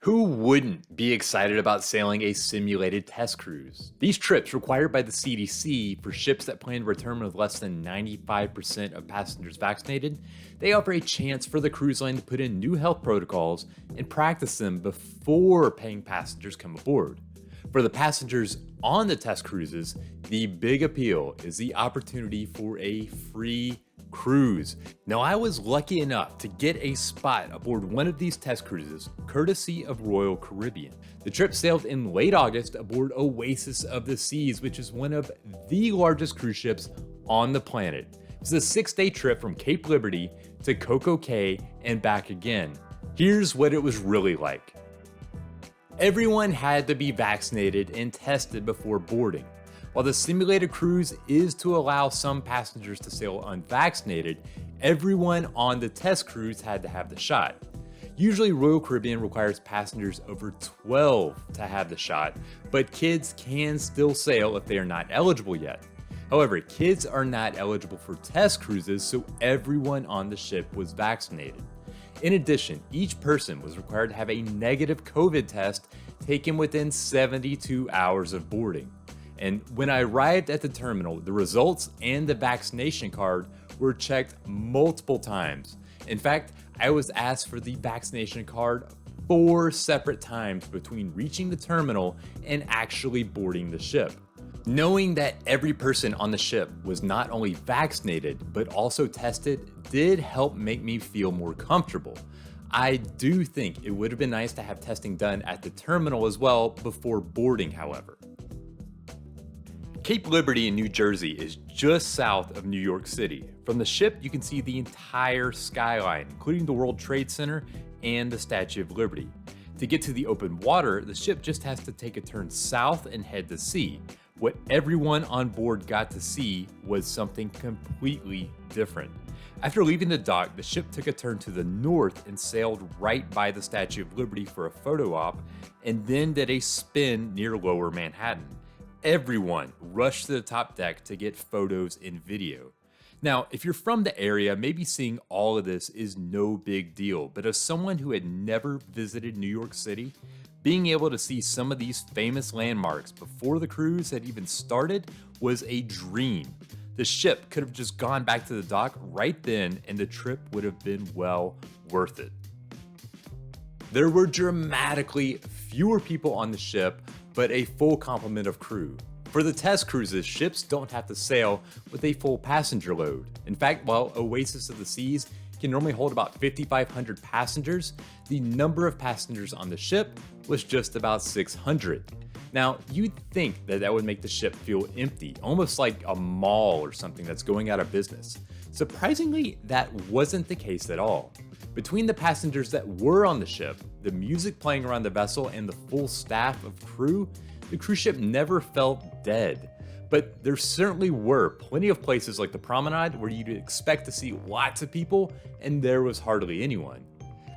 Who wouldn't be excited about sailing a simulated test cruise? These trips, required by the CDC for ships that plan to return with less than 95% of passengers vaccinated, they offer a chance for the cruise line to put in new health protocols and practice them before paying passengers come aboard. For the passengers on the test cruises, the big appeal is the opportunity for a free cruise. Now, I was lucky enough to get a spot aboard one of these test cruises, courtesy of Royal Caribbean. The trip sailed in late August aboard Oasis of the Seas, which is one of the largest cruise ships on the planet. It was a 6-day trip from Cape Liberty to CocoCay and back again. Here's what it was really like. Everyone had to be vaccinated and tested before boarding. While the simulated cruise is to allow some passengers to sail unvaccinated, everyone on the test cruise had to have the shot. Usually, Royal Caribbean requires passengers over 12 to have the shot, but kids can still sail if they are not eligible yet. However, kids are not eligible for test cruises, so everyone on the ship was vaccinated. In addition, each person was required to have a negative COVID test taken within 72 hours of boarding. And when I arrived at the terminal, the results and the vaccination card were checked multiple times. In fact, I was asked for the vaccination card 4 separate times between reaching the terminal and actually boarding the ship. Knowing that every person on the ship was not only vaccinated, but also tested did help make me feel more comfortable. I do think it would have been nice to have testing done at the terminal as well before boarding, however. Cape Liberty in New Jersey is just south of New York City. From the ship, you can see the entire skyline, including the World Trade Center and the Statue of Liberty. To get to the open water, the ship just has to take a turn south and head to sea. What everyone on board got to see was something completely different. After leaving the dock, the ship took a turn to the north and sailed right by the Statue of Liberty for a photo op, and then did a spin near Lower Manhattan. Everyone rushed to the top deck to get photos and video. Now, if you're from the area, maybe seeing all of this is no big deal, but as someone who had never visited New York City, being able to see some of these famous landmarks before the cruise had even started was a dream. The ship could have just gone back to the dock right then, and the trip would have been well worth it. There were dramatically fewer people on the ship, but a full complement of crew. For the test cruises, ships don't have to sail with a full passenger load. In fact, while Oasis of the Seas can normally hold about 5,500 passengers, the number of passengers on the ship was just about 600. Now, you'd think that that would make the ship feel empty, almost like a mall or something that's going out of business. Surprisingly, that wasn't the case at all. Between the passengers that were on the ship, the music playing around the vessel, and the full staff of crew, the cruise ship never felt dead. But there certainly were plenty of places like the promenade where you'd expect to see lots of people, and there was hardly anyone.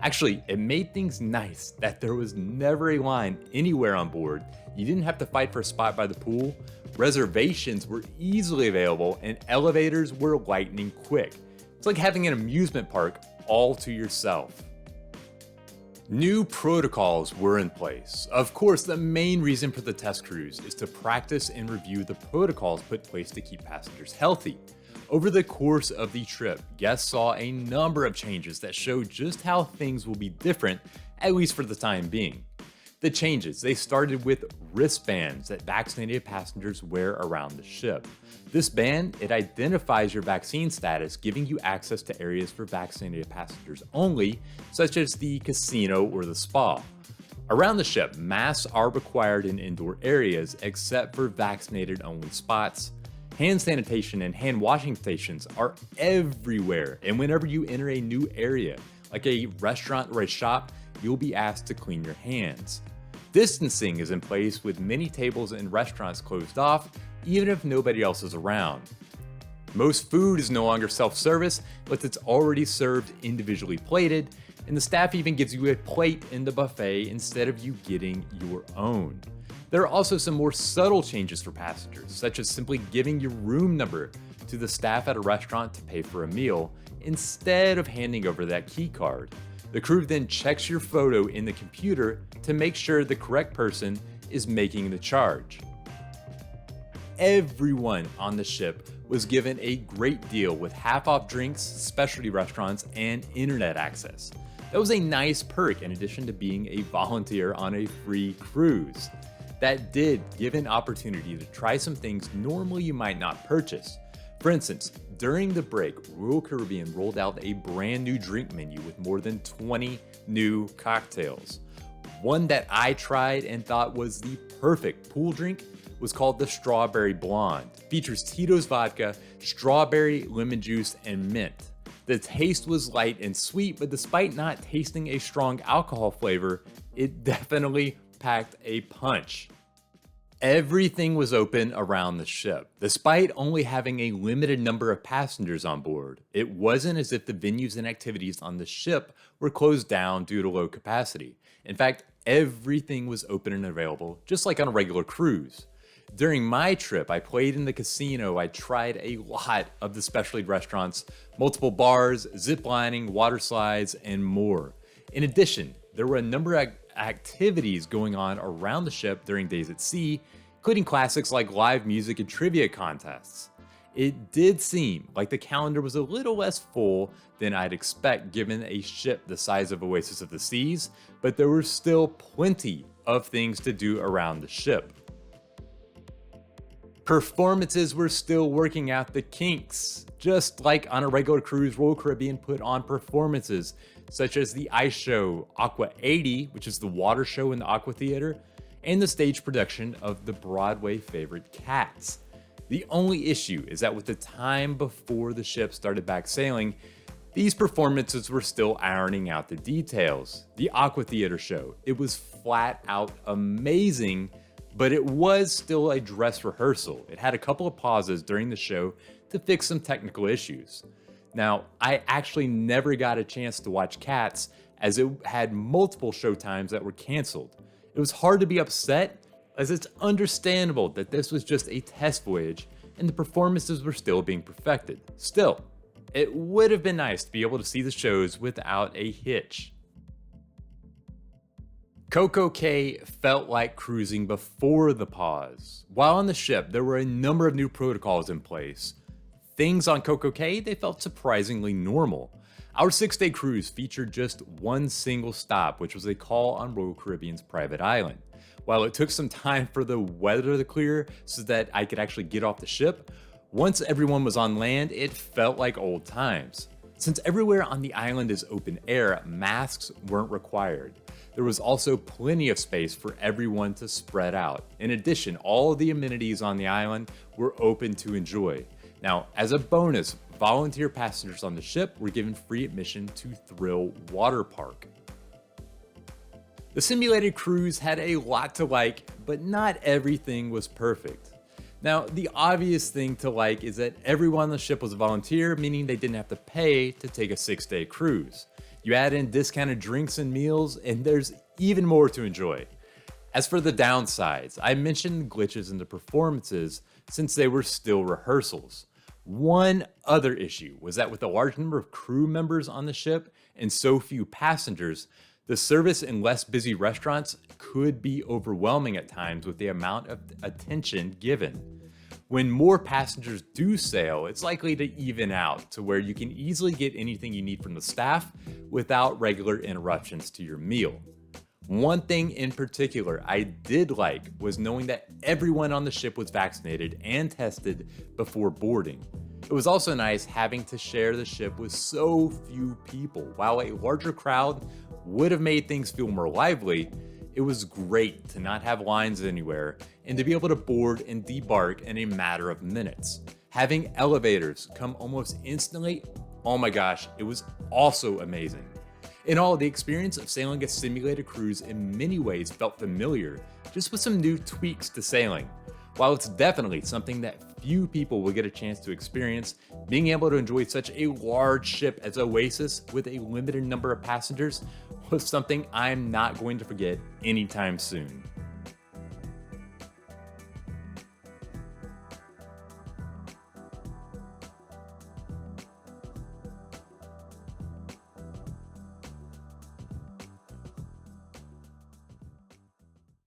Actually, it made things nice that there was never a line anywhere on board. You didn't have to fight for a spot by the pool. Reservations were easily available, and elevators were lightning quick. It's like having an amusement park all to yourself. New protocols were in place. Of course, the main reason for the test cruise is to practice and review the protocols put in place to keep passengers healthy. Over the course of the trip, guests saw a number of changes that showed just how things will be different, at least for the time being. The changes, they started with wristbands that vaccinated passengers wear around the ship. This band, it identifies your vaccine status, giving you access to areas for vaccinated passengers only, such as the casino or the spa. Around the ship, masks are required in indoor areas except for vaccinated-only spots. Hand sanitation and hand washing stations are everywhere, and whenever you enter a new area, like a restaurant or a shop, you'll be asked to clean your hands. Distancing is in place with many tables and restaurants closed off, even if nobody else is around. Most food is no longer self-service, but it's already served individually plated, and the staff even gives you a plate in the buffet instead of you getting your own. There are also some more subtle changes for passengers, such as simply giving your room number to the staff at a restaurant to pay for a meal, instead of handing over that key card. The crew then checks your photo in the computer to make sure the correct person is making the charge. Everyone on the ship was given a great deal with half-off drinks, specialty restaurants, and internet access. That was a nice perk in addition to being a volunteer on a free cruise. That did give an opportunity to try some things normally you might not purchase. For instance, during the break, Royal Caribbean rolled out a brand new drink menu with more than 20 new cocktails. One that I tried and thought was the perfect pool drink was called the Strawberry Blonde. Features Tito's vodka, strawberry, lemon juice, and mint. The taste was light and sweet, but despite not tasting a strong alcohol flavor, it definitely packed a punch. Everything was open around the ship. Despite only having a limited number of passengers on board, it wasn't as if the venues and activities on the ship were closed down due to low capacity. In fact, everything was open and available, just like on a regular cruise. During my trip, I played in the casino, I tried a lot of the specialty restaurants, multiple bars, zip lining, water slides, and more. In addition, there were a number of activities going on around the ship during days at sea, including classics like live music and trivia contests. It did seem like the calendar was a little less full than I'd expect given a ship the size of Oasis of the Seas, but there were still plenty of things to do around the ship. Performances were still working out the kinks. Just like on a regular cruise, Royal Caribbean put on performances such as the ice show Aqua 80, which is the water show in the Aqua Theater, and the stage production of the Broadway favorite Cats. The only issue is that with the time before the ship started back sailing, these performances were still ironing out the details. The Aqua Theater show, it was flat out amazing, but it was still a dress rehearsal. It had a couple of pauses during the show to fix some technical issues. Now, I actually never got a chance to watch Cats as it had multiple showtimes that were canceled. It was hard to be upset as it's understandable that this was just a test voyage and the performances were still being perfected. Still, it would have been nice to be able to see the shows without a hitch. CocoCay felt like cruising before the pause. While on the ship, there were a number of new protocols in place. Things on CocoCay, they felt surprisingly normal. Our 6-day cruise featured just one single stop, which was a call on Royal Caribbean's private island. While it took some time for the weather to clear so that I could actually get off the ship, once everyone was on land, it felt like old times. Since everywhere on the island is open air, masks weren't required. There was also plenty of space for everyone to spread out. In addition, all of the amenities on the island were open to enjoy. Now, as a bonus, volunteer passengers on the ship were given free admission to Thrill Water Park. The simulated cruise had a lot to like, but not everything was perfect. Now, the obvious thing to like is that everyone on the ship was a volunteer, meaning they didn't have to pay to take a 6-day cruise. You add in discounted drinks and meals, and there's even more to enjoy. As for the downsides, I mentioned glitches in the performances since they were still rehearsals. One other issue was that with a large number of crew members on the ship and so few passengers, the service in less busy restaurants could be overwhelming at times with the amount of attention given. When more passengers do sail, it's likely to even out to where you can easily get anything you need from the staff without regular interruptions to your meal. One thing in particular I did like was knowing that everyone on the ship was vaccinated and tested before boarding. It was also nice having to share the ship with so few people. While a larger crowd would have made things feel more lively, it was great to not have lines anywhere and to be able to board and debark in a matter of minutes. Having elevators come almost instantly, oh my gosh, it was also amazing. In all, the experience of sailing a simulated cruise in many ways felt familiar, just with some new tweaks to sailing. While it's definitely something that few people will get a chance to experience, being able to enjoy such a large ship as Oasis with a limited number of passengers was something I'm not going to forget anytime soon.